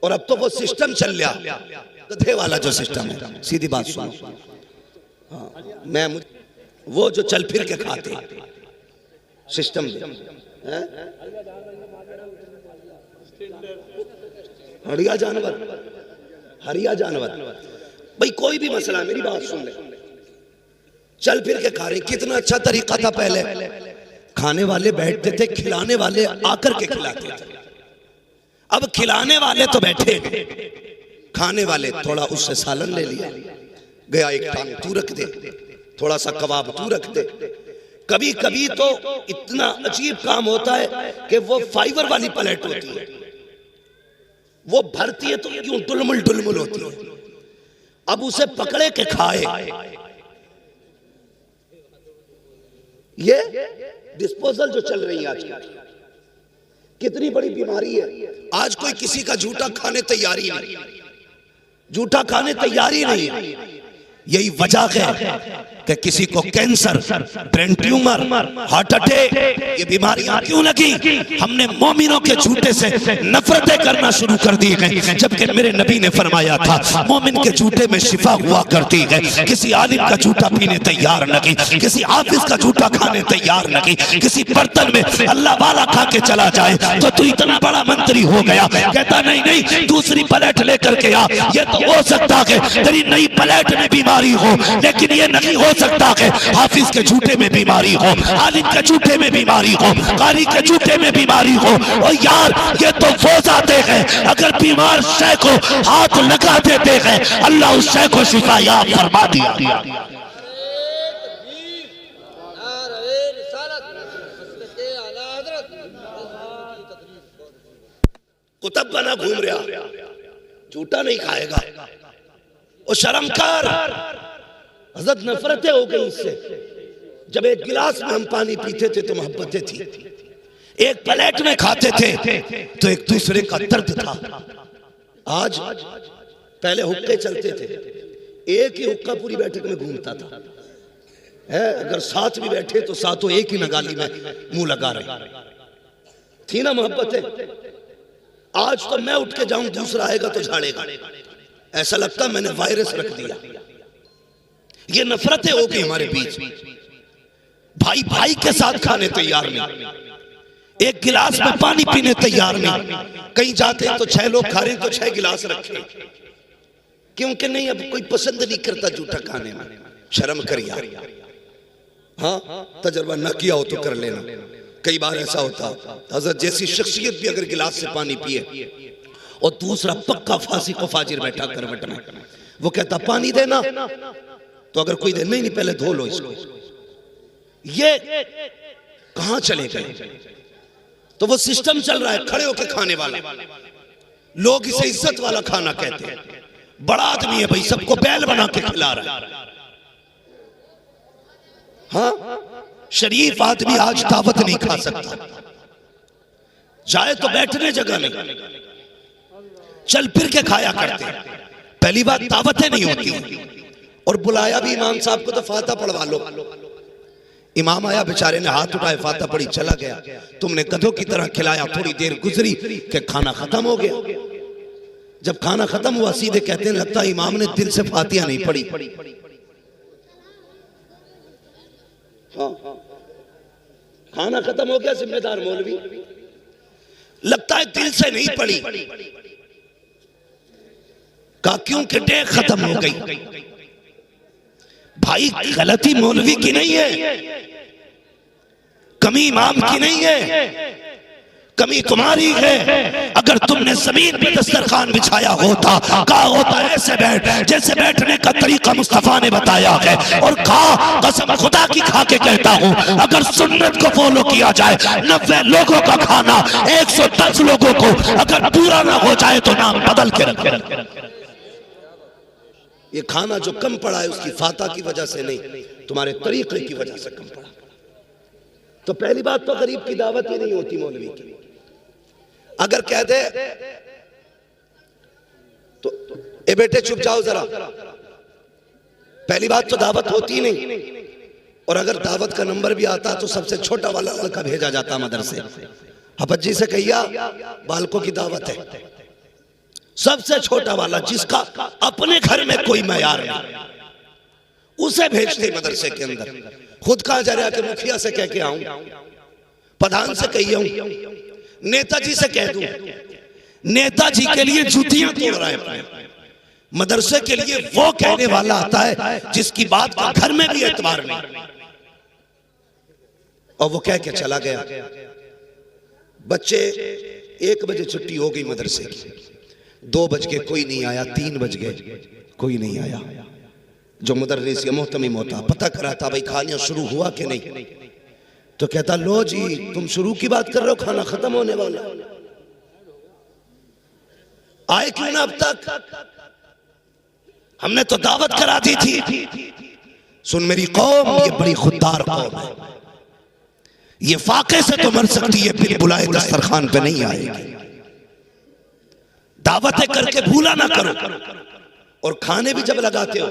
और अब तो वो सिस्टम चल लिया, गधे वाला जो सिस्टम है। सीधी बात सुनो, हाँ, मैं वो जो चल फिर के खाते सिस्टम हरिया जानवर, हरिया जानवर। भाई कोई भी मसला, मेरी बात सुन ले, चल फिर के खा रहे। कितना अच्छा तरीका था पहले, खाने वाले बैठते थे, खिलाने वाले आकर के खिलाते थे। अब खिलाने वाले तो बैठे, खाने वाले थोड़ा उससे सालन ले लिया, गया एक टांग तू रख दे, थोड़ा सा कबाब तू रख दे। कभी कभी तो इतना अजीब काम होता है कि वो फाइबर वाली प्लेट होती है, वो भरती है तो यूं डुलमुल डुलमुल होती है। अब उसे पकड़े के खाए, ये डिस्पोजल जो चल रही है आजकल, कितनी बड़ी बीमारी है। आज कोई किसी का झूठा खाने तैयारी नहीं, झूठा खाने तैयारी नहीं। यही वजह है कि किसी को cancer, brain tumour, heart attack, ये बीमारियां क्यों लगी? हमने मोमिनों के झूठे से नफरतें करना शुरू कर दी है, जबकि मेरे नबी ने फरमाया था मोमिन के झूठे में शिफा हुआ करती है। किसी आलिम का झूठा पीने तैयार न की, किसी हाफिज का झूठा खाने तैयार न की। किसी बर्तन में अल्लाह वाला खा के चला जाए तो तू इतना बड़ा मंत्री हो गया, कहता नहीं नहीं दूसरी प्लेट लेकर के आ। ये तो हो सकता है तेरी नई प्लेट में बीमारी हो, लेकिन ये नहीं हो सकता है हाफिज के झूठे में बीमारी हो, आलिम के झूठे में बीमारी हो, कारी के झूठे में बीमारी हो। और यार ये तो वो जाते हैं, अगर बीमार शय को हाथ लगा देते हैं अल्लाह उस शय को शिफा याब फरमा दिया। कुतुब बना घूम रहा, झूठा नहीं खाएगा, और शर्म कर। हजरत नफरतें हो गई इससे। जब एक गिलास में हम पानी पीते थे तो मोहब्बतें थी, एक प्लेट में खाते थे तो एक दूसरे का दर्द था। आज पहले हुक्के चलते थे, एक ही हुक्का पूरी बैठक में घूमता था, है अगर साथ भी बैठे तो साथों एक ही नगाली में मुंह लगा रहे थी ना मोहब्बतें। आज तो मैं उठ के जाऊं दूसरा आएगा तो झाड़ेगा, ऐसा लगता मैंने वायरस रख दिया। ये नफरतें हो गई हमारे बीच, भाई भाई के साथ खाने तैयार नहीं, एक गिलास में पानी पीने तैयार नहीं। कहीं जाते हैं तो 6 लोग खा रहे हैं तो 6 गिलास रखे, क्योंकि नहीं अब कोई पसंद नहीं करता झूठा खाने में। शर्म कर यार, हाँ तजर्बा ना किया हो तो कर लेना। कई बार ऐसा होता, हजरत जैसी शख्सियत भी अगर गिलास से पानी पिए और दूसरा पक्का फांसी को फाजिर बैठा करवट में, वो कहता पानी देना, तो अगर कोई दे नहीं पहले धो लो इसको। ये कहां चले गए? तो वो सिस्टम चल रहा है खड़े होके खाने वाला, लोग इसे इज्जत वाला खाना कहते हैं। बड़ा आदमी है भाई, सबको बैल बना के खिला रहा है। हाँ शरीफ आदमी आज दावत नहीं खा सकता, जाए तो बैठने जगह नहीं, चल फिर के खाया करते। पहली बात दावतें नहीं होती, और बुलाया भी इमाम साहब को तो फाता पढ़वा लो। इमाम आया, बेचारे ने हाथ उठाए, फाता पढ़ी, चला गया। तुमने गधों की तरह खिलाया, थोड़ी देर गुजरी कि खाना खत्म हो गया। जब खाना खत्म हुआ सीधे कहते हैं लगता इमाम ने दिल से फातिहा नहीं पढ़ी। हाँ खाना खत्म हो गया, जिम्मेदार मौलवी, लगता है दिल से नहीं पढ़ी। कहा क्यों कि डेग खत्म हो गई। भाई गलती मौलवी की नहीं है, कमी इमाम की नहीं है, कमी तुम्हारी है। अगर तुमने जमीन पे दस्तरखान बिछाया होता, कहा होता ऐसे बैठ जैसे बैठने का तरीका मुस्तफा ने बताया है, और कहा कसम खुदा की खा के कहता हूं अगर सुन्नत को फॉलो किया जाए 90 लोगों का खाना 110 लोगों को अगर पूरा ना हो जाए तो नाम बदल के रखे। ये खाना जो कम पड़ा है उसकी फाता की वजह से नहीं, तुम्हारे तरीके की वजह से कम पड़ा। तो पहली बात तो गरीब की दावत ही नहीं होती मौलवी की। अगर कह दे तो ए बेटे चुप जाओ जरा, पहली बात तो दावत होती नहीं। और अगर दावत का नंबर भी आता तो सबसे छोटा वाला लड़का भेजा जाता मदरसे, हपत जी से कहिया बालकों की दावत है, सबसे छोटा वाला जिसका अपने घर में कोई मैयार नहीं, उसे भेजते मदरसे के अंदर। खुद कहा जा रहा है कि मुखिया से कह के आऊं, प्रधान से कही आऊं, नेताजी से कह दूं। नेताजी के लिए जूतियां तोड़ रहा है, मदरसे के लिए वो कहने वाला आता है जिसकी बात का घर में भी एतबार नहीं, और वो कह के चला गया। बच्चे 1 बजे छुट्टी हो गई मदरसे की, 2 बज के कोई नहीं आया, 3 बज गए कोई नहीं आया। जो मुदर्रिस या मोहतमीम होता पता कराता भाई खाना शुरू हुआ कि नहीं, तो कहता लो जी तुम शुरू की बात कर रहे हो, खाना खत्म होने वाला, आए क्यों ना अब तक, हमने तो दावत करा दी थी। सुन मेरी कौम, ये बड़ी खुददार कौम है, ये फाके से तो मर सकती है, फिर बुलाए दस्तरखान पे नहीं आएगी। दावतें करके भूला ना करो, और खाने भी जब लगाते हो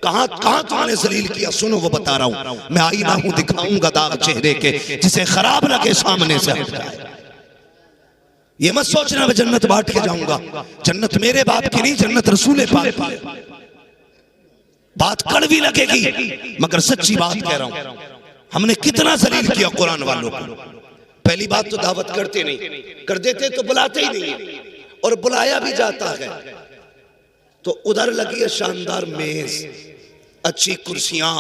कहां कहां तुमने जलील किया, सुनो वो बता रहा हूं। मैं आईना हूं दिखाऊंगा दाग चेहरे के, जिसे खराब लगे सामने से हट जाए। ये मत सोचना मैं जन्नत बांट के जाऊंगा, जन्नत मेरे बाप की नहीं, जन्नत रसूल पाक की। बात कड़वी लगेगी मगर सच्ची बात कह रहा हूं। हमने कितना जलील किया कुरान वालों को। पहली बात तो दावत करते नहीं, कर देते तो बुलाते ही नहीं, और बुलाया भी जाता है तो उधर लगी है शानदार मेज, अच्छी कुर्सियां,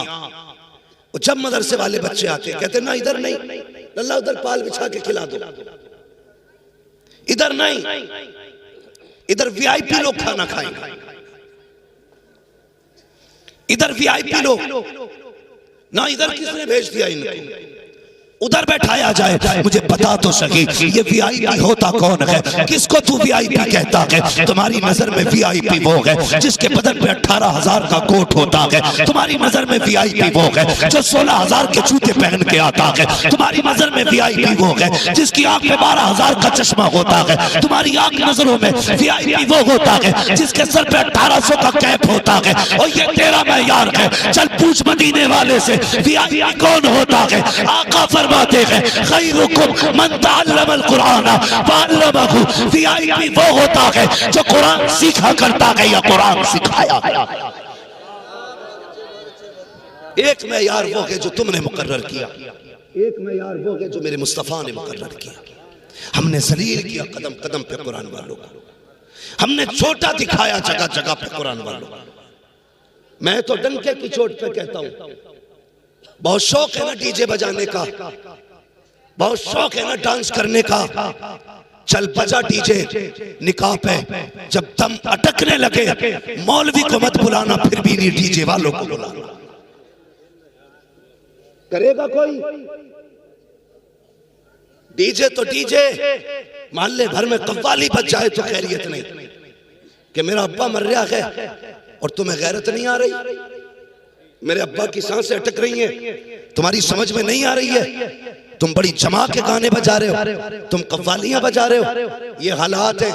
जब मदरसे वाले बच्चे आते कहते ना इधर नहीं, लल्ला उधर पाल बिछा के खिला दो, इधर नहीं, इधर वीआईपी लोग खाना खाएंगे, इधर वीआईपी लोग ना, इधर किसने भेज दिया इनको, उधर बैठाया जाए। मुझे बता तो सकी ये वीआईपी होता कौन है, किसको तू वीआईपी कहता है? तुम्हारी नजर में वीआईपी वो है जिसके बदन पे 18,000 का कोट होता है। तुम्हारी नजर में वीआईपी वो है जो 16,000 के जूते पहन के आता है। तुम्हारी नजर में वीआईपी वो है जिसकी आंख में 12,000 का चश्मा होता है। तुम्हारी आंख नजरों में वीआईपी वो होता है जिसके सर पे 1800 का कैप होता है। और ये तेरा मैयार है, चल पूछ मदीने वाले से वीआईपी कौन होता है। आका फरमाते हैं खैरुकुम मन तअल्लमल कुरान वअल्लमहु, वीआईपी वो होता है जो कुरान सीखा करता है या कुरान सिखाया। एक मैयार वो है जो तुमने मुकर्रर किया, एक मैयार वो है जो मेरे मुस्तफा ने मुकर्रर किया। हमने जलील किया कदम कदम पे कुरान वालों को, हमने छोटा दिखाया जगह जगह पे कुरान वालों को। मैं तो डंके की चोट पे कहता हूं, बहुत शौक है ना डीजे बजाने का, बहुत शौक है ना डांस करने का, चल बजा डीजे निकाह पे। जब दम अटकने लगे मौलवी को मत बुलाना, फिर भी नहीं डीजे वालों को बुलाना। करेगा कोई डीजे तो डीजे, मोहल्ले भर में कव्वाली बज जाए तो खैरियत नहीं कि मेरा अब्बा मर रहा है और तुम्हें गैरत नहीं आ रही, मेरे अब्बा की सांसें अटक रही हैं, तुम्हारी समझ में नहीं आ रही है, तुम बड़ी जमा के गाने बजा रहे हो, तुम कव्वालियां बजा रहे हो। ये हालात है।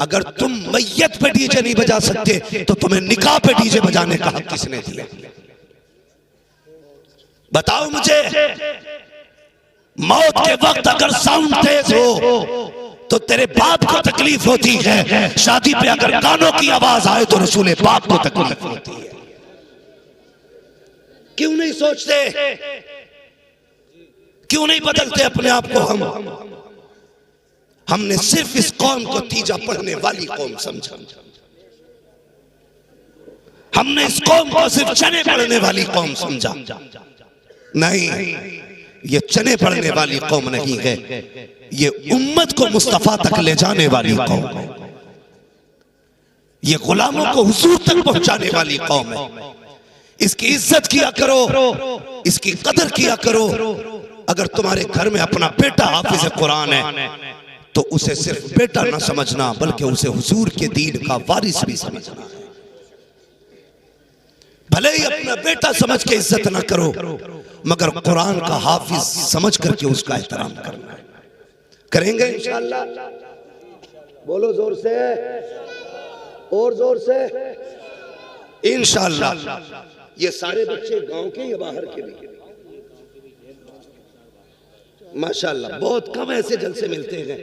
अगर तुम मैयत पे डीजे नहीं बजा सकते तो तुम्हें निकाह पे डीजे बजाने का हक किसने दिया? बताओ मुझे। मौत के वक्त अगर साउंड तेज हो तो तेरे बाप को तकलीफ होती है, शादी पे अगर गानों की आवाज आए तो रसूल बाप को तकलीफ होती है। क्यों नहीं सोचते, क्यों नहीं बदलते अपने आप को? हमने सिर्फ इस कौम को तीजा पढ़ने वाली कौम समझा, हमने इस कौम को सिर्फ चने पढ़ने वाली कौम समझा। नहीं, ये चने पढ़ने वाली कौम नहीं है, ये उम्मत को मुस्तफा तक ले जाने वाली कौम है, ये गुलामों को हुजूर तक पहुंचाने वाली कौम है। इसकी इज्जत किया करो, इसकी कदर किया करो। अगर तुम्हारे घर में अपना बेटा हाफिज कुरान है तो उसे सिर्फ बेटा ना समझना, बल्कि उसे हुजूर के दीन का वारिस भी समझना है। भले ही अपना बेटा समझ के इज्जत ना करो, मगर कुरान का हाफिज समझ करके उसका एहतराम करना है। करेंगे इंशाअल्लाह? बोलो जोर से, और जोर से इंशाअल्लाह। ये सारे बच्चे गांव के या बाहर के भी? माशाअल्लाह, बहुत कम ऐसे जलसे मिलते हैं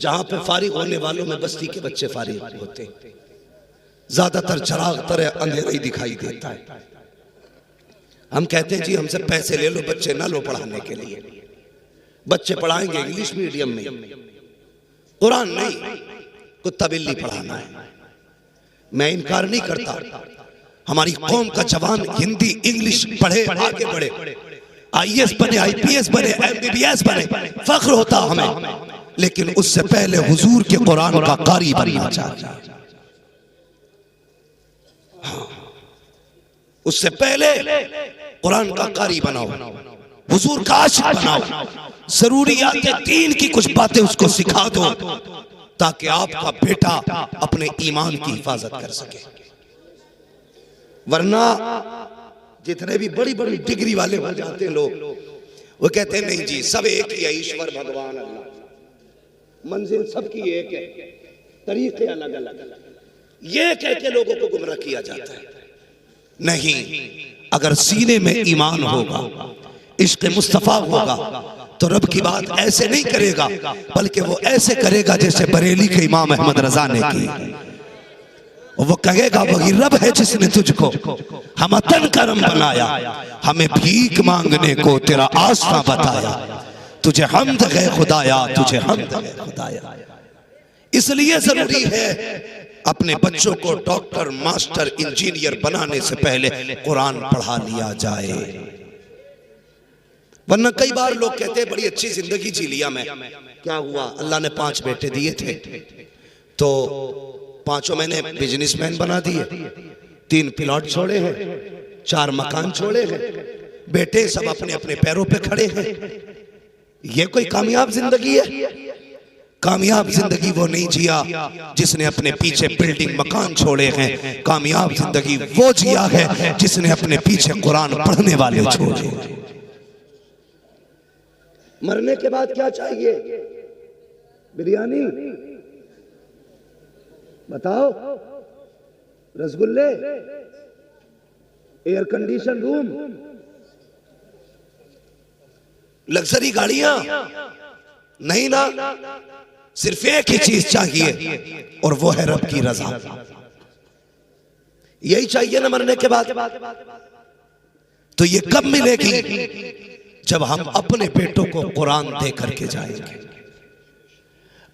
जहां पे फारिग होने वालों में बस्ती के बच्चे फारिग होते हैं, ज्यादातर चराग तरह अंधेरा ही दिखाई देता है। हम कहते हैं जी हमसे पैसे ले लो, बच्चे ना लो पढ़ाने के लिए। बच्चे पढ़ाएंगे इंग्लिश मीडियम में, कुरान नहीं, कुत्ता बिल्ली पढ़ाना है। मैं इनकार नहीं करता, हमारी कौम का जवान हिंदी इंग्लिश पढ़े, आगे बढ़े, IAS बने, IPS बने, MBBS बने, फख्र होता हमें। लेकिन उससे पहले हुजूर के कुरान का कारी बनना चाहिए। हाँ, उससे पहले कुरान का कारी बनाओ, हुजूर का आशिक बनाओ, जरूरियात दीन की कुछ बातें उसको सिखा दो, ताकि आपका बेटा अपने ईमान की हिफाजत कर सके। वरना जितने भी बड़ी बड़ी डिग्री वाले हो जाते हैं लोग, वो कहते हैं नहीं जी सब एक ही है, ईश्वर भगवान अल्लाह, मंजिल सबकी एक है, तरीके अलग अलग, ये कह के लोगों को गुमराह किया जाता है। नहीं, अगर सीने में ईमान होगा, इश्क मुस्तफा होगा, तो रब की बात ऐसे नहीं करेगा, बल्कि वो ऐसे करेगा जैसे बरेली के इमाम अहमद रजा ने की। वो कहेगा वही रब है जिसने तुझको हम तन करम बनाया, हमें भीख मांगने को तेरा आस्था बताया, तुझे हम्द है खुदाया, तुझे हम्द है खुदाया। इसलिए जरूरी है अपने बच्चों को डॉक्टर, मास्टर, इंजीनियर बनाने से पहले कुरान पढ़ा लिया जाए। वरना कई बार लोग कहते हैं बड़ी अच्छी जिंदगी जी लिया मैं, क्या हुआ, अल्लाह ने 5 बेटे दिए थे तो 5 मैंने बिजनेसमैन बना दिए, 3 प्लॉट छोड़े हैं, 4 मकान छोड़े हैं, बेटे सब अपने अपने पैरों पे खड़े हैं। ये कोई कामयाब जिंदगी है? कामयाब जिंदगी वो नहीं जिया जिसने अपने पीछे बिल्डिंग मकान छोड़े हैं। कामयाब जिंदगी वो जिया है जिसने अपने पीछे कुरान पढ़ने वाले छोड़े। मरने के बाद क्या चाहिए? बिरयानी बताओ, रसगुल्ले, एयर कंडीशन रूम, लग्जरी गाड़ियां? नहीं ना, सिर्फ एक ही चीज चाहिए और वो है रब की रजा। यही चाहिए ना मरने के बाद। तो ये कब मिलेगी? जब हम अपने बेटों को कुरान दे करके जाएंगे,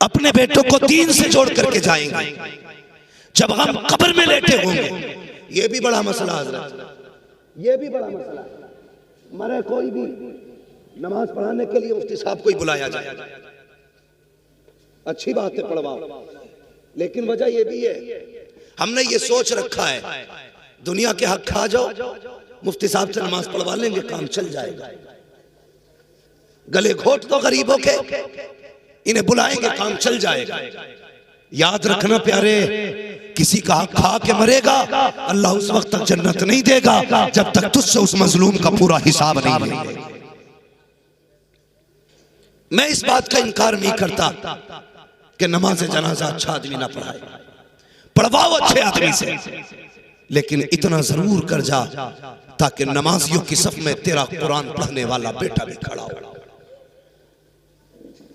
अपने बेटों को दीन से जोड़ करके जाएंगे। जब हम कब्र में लेटे होंगे, ये भी बड़ा मसला हज़रत, ये भी बड़ा मसला। मरे कोई भी नमाज पढ़ाने के लिए मुफ्ती साहब को ही बुलाया जाए, अच्छी बात है, पढ़वाओ, लेकिन वजह यह भी है हमने ये सोच रखा है दुनिया के हक खा जाओ, मुफ्ती साहब से नमाज पढ़वा लेंगे, काम चल जाएगा। गले घोट दो गरीबों के, इन्हें बुलाएंगे, काम चल जाएगा। याद रखना प्यारे, किसी का हक खा के मरेगा, अल्लाह उस वक्त तक जन्नत नहीं देगा जब तक तुझसे उस मजलूम का पूरा हिसाब नहीं लेगा। मैं इस बात का इनकार नहीं करता कि नमाज जनाजा अच्छा आदमी ना पढ़ाए, पढ़वाओ अच्छे आदमी से, लेकिन इतना जरूर कर जा ताकि नमाजियों की सफ में तेरा कुरान पढ़ने वाला बेटा भी खड़ा हो।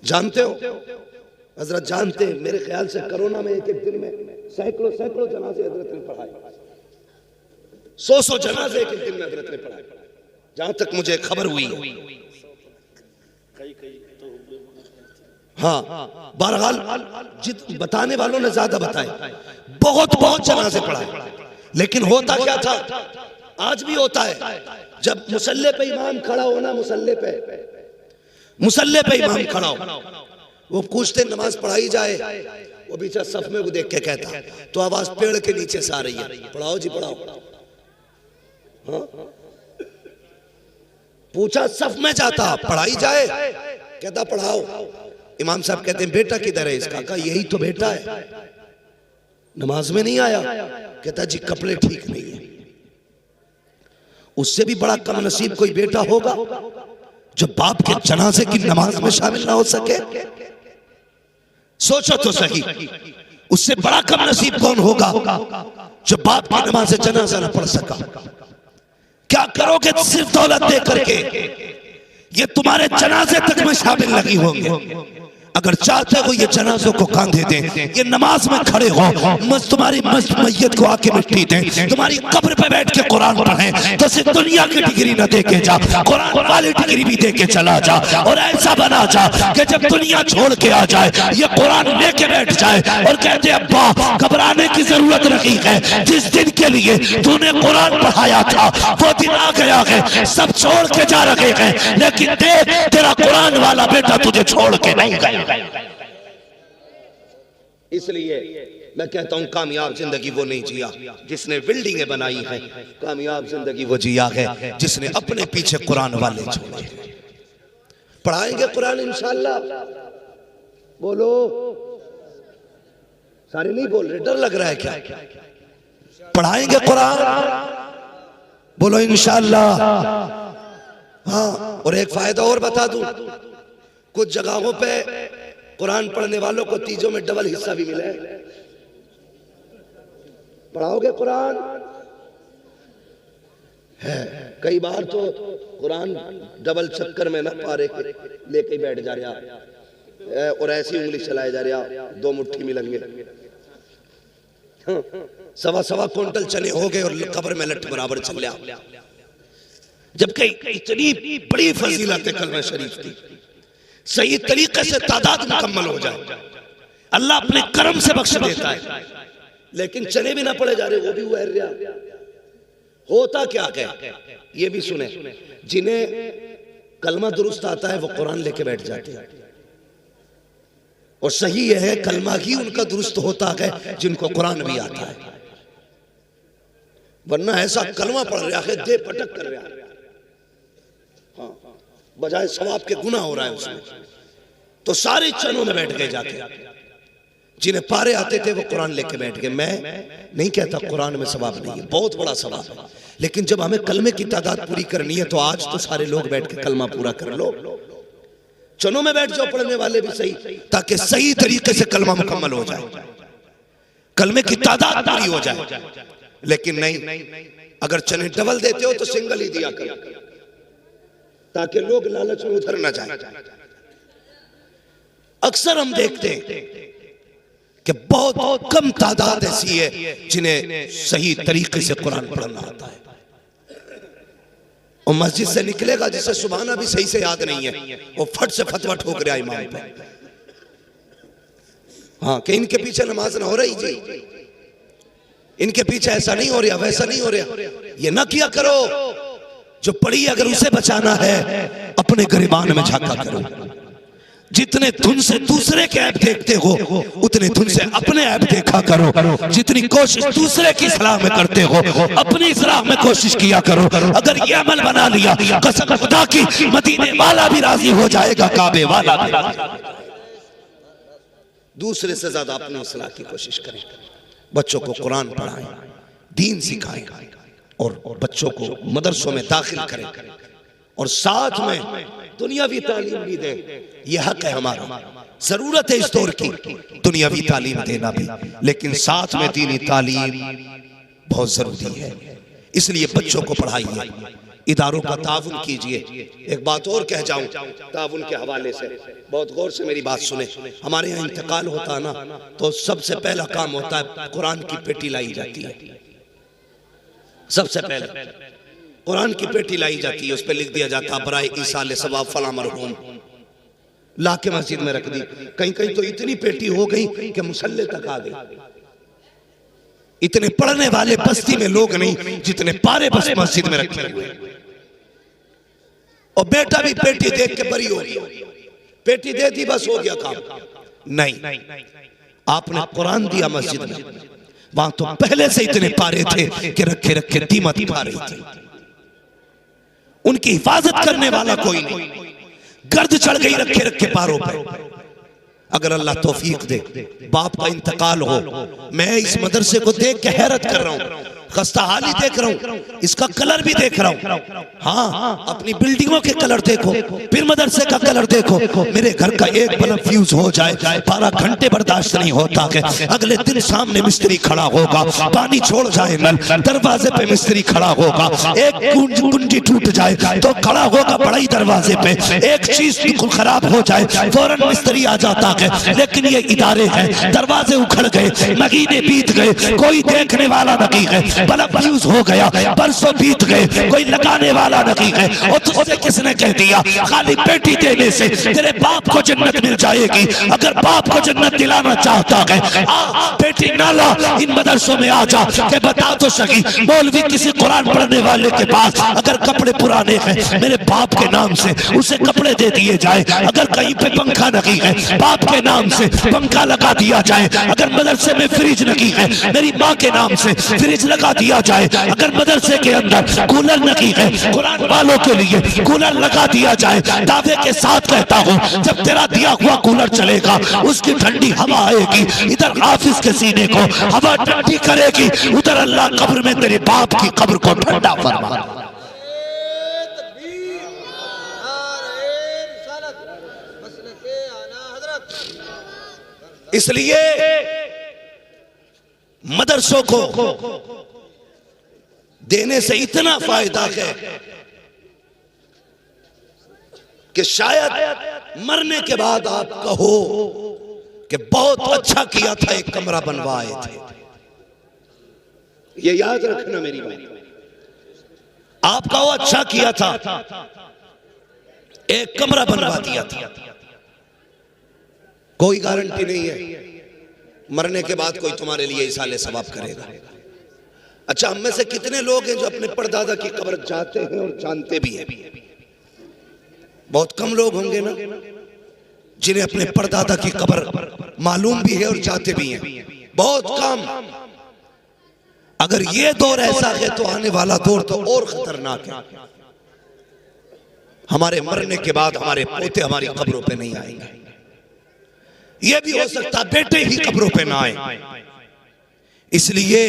जानते हो हजरत, जानते हैं, मेरे ख्याल से कोरोना में एक दिन में सैकड़ों जनाजे हजरत ने पढ़ाए, 100 जनाजे एक दिन में हजरत ने पढ़ाए, जहां तक मुझे खबर हुई। हाँ, बहरहाल बताने वालों ने ज्यादा बताए, बहुत जनाजे पढ़ाए। लेकिन होता क्या था, आज भी होता है, जब मुसल्ले पे इमाम खड़ा होना, मुसल्ले पे इमाम खड़ा हो, वो पूछते नमाज पढ़ाई जाए, वो बीचा सफ में वो देख के कहता, तो आवाज पेड़ के नीचे से आ रही है, पढ़ाओ जी पढ़ाओ। हाँ? पूछा सफ में जाता, पढ़ाई जाए, कहता पढ़ाओ। इमाम साहब कहते हैं बेटा किधर है इसका? कहा यही तो बेटा है, नमाज में नहीं आया। कहता जी कपड़े ठीक नहीं है। उससे भी बड़ा कम नसीब कोई बेटा होगा जो बाप के जनाजे की नमाज में शामिल ना हो सके? सोचो तो सही, उससे बड़ा कम नसीब कौन होगा जो बाप की नमाज जनाजा ना पढ़ सका? क्या करोगे सिर्फ दौलत दे करके? ये तुम्हारे जनाजे तक में शामिल नहीं होंगे। अगर चाहते हो ये जनाजों को कांधे दें, ये नमाज में खड़े हो, तुम्हारी मैयत को आके मिट्टी दें, तुम्हारी कब्र पे बैठ के कुरान पढ़ें, तो सिर्फ दुनिया की डिग्री न दे के जा, कुरान वाली डिग्री भी दे के चला जा। और ऐसा बना जा कि जब दुनिया छोड़ के आ जाए ये कुरान लेके बैठ जाए और कहते अब्बा घबराने की जरूरत नहीं है, जिस दिन के लिए तूने कुरान पढ़ाया था वो दिन आ गया है, सब छोड़ के जा रहे हैं, लेकिन देख तेरा कुरान वाला बेटा तुझे छोड़ के नहीं गया। इसलिए मैं कहता हूं कामयाब जिंदगी वो नहीं जिया जिसने बिल्डिंगें बनाई हैं, कामयाब जिंदगी वो जिया है जिसने अपने पीछे कुरान वाले छोड़े। पढ़ाएंगे कुरान इंशाअल्लाह, बोलो। सारे नहीं बोल रहे, डर लग रहा है क्या? पढ़ाएंगे कुरान, बोलो इंशाअल्लाह। हाँ, और एक फायदा और बता दूं, कुछ जगहों पे कुरान पढ़ने वालों को तीजों में डबल हिस्सा भी मिला है। पढ़ाओगे कुरान? है कई बार तो कुरान डबल चक्कर में ना पारे लेके बैठ जा रहा और ऐसी उंगली चलाए जा रहा, 2 मुट्ठी मिलेंगे। सवा क्विंटल चने हो गए और कब्र में लट बराबर चल रहा, जबकि इतनी बड़ी फजीलत है कलमा शरीफ की। सही तरीके से तादाद मुकम्मल हो जाए, अल्लाह अपने करम से बख्श देता है, लेकिन चने भी ना पड़े जा रहे, वो भी हुआ रहा। होता क्या है ये भी सुने, जिन्हें कलमा दुरुस्त आता है वो कुरान लेके बैठ जाते हैं, और सही यह है कलमा ही उनका दुरुस्त होता है जिनको कुरान भी आता है, वरना ऐसा कलमा पढ़ रहा है दे पटक कर रहा है, हाँ, बजाय सवाब के गुनाह हो रहा है उसमें। तो सारे चनों में बैठ गए जाके, जिन्हें पारे आते थे वो कुरान लेके बैठ गए। मैं नहीं कहता कुरान में सवाब नहीं है, बहुत बड़ा सवाब है, लेकिन जब हमें कलमे की तादाद पूरी करनी है तो आज तो सारे लोग बैठ के कलमा पूरा कर लो। चनों में बैठ जाओ पढ़ने वाले भी सही, ताकि सही तरीके से कलमा मुकम्मल हो जाए, कलमे की तादाद पूरी हो जाए। लेकिन नहीं, अगर चने डबल देते हो तो सिंगल ही दिया करो, ताकि लोग लालच में उधर ना जाए। अक्सर हम देखते हैं कि बहुत कम तादाद ऐसी है जिन्हें सही तरीके से कुरान पढ़ना आता है, और मस्जिद से निकलेगा जिसे सुबहाना भी सही से याद नहीं है, वो फट से फतवा ठोक रहा इमाम पे। हाँ, कि इनके पीछे नमाज ना हो रही जी, इनके पीछे ऐसा नहीं हो रहा, वैसा नहीं हो रहा। ये ना किया करो, जो पढ़ी अगर उसे बचाना है अपने गरिबान में झांका करो। जितने धुन से दूसरे के ऐप देखते हो उतने धुन से अपने ऐप देखा करो। जितनी कोशिश दूसरे की सलाह में करते हो अपनी सलाह में कोशिश किया करो। अगर ये अमल बना लिया कसम खुदा की मदीने वाला भी राजी हो जाएगा, काबे वाला भी राजी। दूसरे से ज्यादा अपनी सलाह की कोशिश करें, बच्चों को कुरान पढ़ाएं, दीन सिखाएं, और बच्चों को मदरसों में दाखिल करें, और साथ में दुनियावी तालीम भी दें। यह हक है हमारा, जरूरत है इस दौर की दुनियावी तालीम देना भी, लेकिन साथ में दीनी तालीम बहुत जरूरी है। इसलिए बच्चों को पढ़ाइए, इदारों का ताउन कीजिए। एक बात और कह जाऊं ताउन के हवाले से, बहुत गौर से मेरी बात सुने। हमारे यहाँ इंतकाल होता है ना, तो सबसे पहला काम होता है कुरान की पेटी लाई जाती है। सबसे पहले कुरान की पेटी लाई जाती है, उस पर लिख दिया जाता है बराए ईसाले सवाब फला मरहूम, ला के मस्जिद में रख दी। कहीं कहीं तो इतनी पेटी हो गई कि मुसल्ले तक आ गई। इतने पढ़ने वाले बस्ती में लोग नहीं जितने पारे बस मस्जिद में रखे हुए। और बेटा भी पेटी देख के बरी हो गया, पेटी दे दी बस हो गया काम। नहीं, आपने कुरान दिया मस्जिद में, वहां तो पहले से इतने पारे थे कि रखे रखे दीमत खा रही थी। उनकी हिफाजत करने वाला कोई नहीं, गर्द चढ़ गई रखे रखे पारों पर। अगर अल्लाह तौफीक दे, बाप का इंतकाल हो, मैं इस मदरसे को देख के हैरत कर रहा हूं, खस्ता हाली देख रहा हूं। इसका कलर भी देख रहा हूँ। हाँ, अपनी बिल्डिंगों के कलर देखो, फिर मदरसे का कलर देखो। मेरे घर का एक बल्ब फ्यूज हो जाए 12 घंटे बर्दाश्त नहीं होता कि अगले दिन सामने मिस्त्री खड़ा होगा, पानी छोड़ जाए नल, दरवाजे पे मिस्त्री खड़ा होगा, एक कुंजी टूट जाए तो खड़ा होगा बड़ाई दरवाजे पे, एक चीज बिल्कुल खराब हो जाए फौरन मिस्त्री आ जाता है। लेकिन ये इदारे हैं, दरवाजे उखड़ गए, महीने बीत गए, कोई देखने वाला नहीं है, बल्ब फ्यूज हो गया, बरसों बीत गए, कोई लगाने वाला नहीं है। और तुझसे किसने कह दिया खाली बेटी देने से तेरे बाप को जन्नत मिल जाएगी? अगर बाप को जन्नत दिलाना चाहता है, आ बेटी नाला इन मदरसों में आ जा के बता तो सही। मौलवी किसी कुरान पढ़ने वाले के पास अगर कपड़े पुराने हैं मेरे बाप के नाम से उसे कपड़े दे दिए जाए। अगर कहीं पे पंखा नहीं है बाप के नाम से पंखा लगा दिया जाए। अगर मदरसे में फ्रिज नहीं है मेरी माँ के नाम से फ्रिज लगा दिया जाए। अगर मदरसे के अंदर कूलर नहीं है कुरान वालों के लिए कूलर लगा दिया जाए। दावे के साथ कहता हूँ जब तेरा दिया हुआ कूलर चलेगा उसकी ठंडी हवा आएगी, इधर हाफिज के सीने को हवा ठंडी करेगी, उधर अल्लाह कब्र में तेरे बाप की कब्र को ठंडा फरमाएगा। इसलिए मदरसों को देने से इतना फायदा है कि शायद मरने के बाद आप कहो कि बहुत अच्छा किया था एक कमरा बनवाए थे। ये याद रखना मेरी बात, आप कहो अच्छा किया था एक कमरा बनवा दिया था। कोई गारंटी नहीं है मरने के बाद कोई तुम्हारे लिए इसाले सवाब करेगा। अच्छा, हम में से कितने लोग हैं जो अपने परदादा की कब्र जाते हैं और जानते भी हैं? बहुत कम लोग होंगे ना जिन्हें अपने परदादा की कब्र मालूम भी है और जाते भी हैं, बहुत कम। अगर ये दौर ऐसा है तो आने वाला दौर तो और खतरनाक है। हमारे मरने के बाद हमारे पोते हमारी कब्रों पे नहीं आएंगे। ये भी हो सकता बेटे ही कब्रों पे ना आए। इसलिए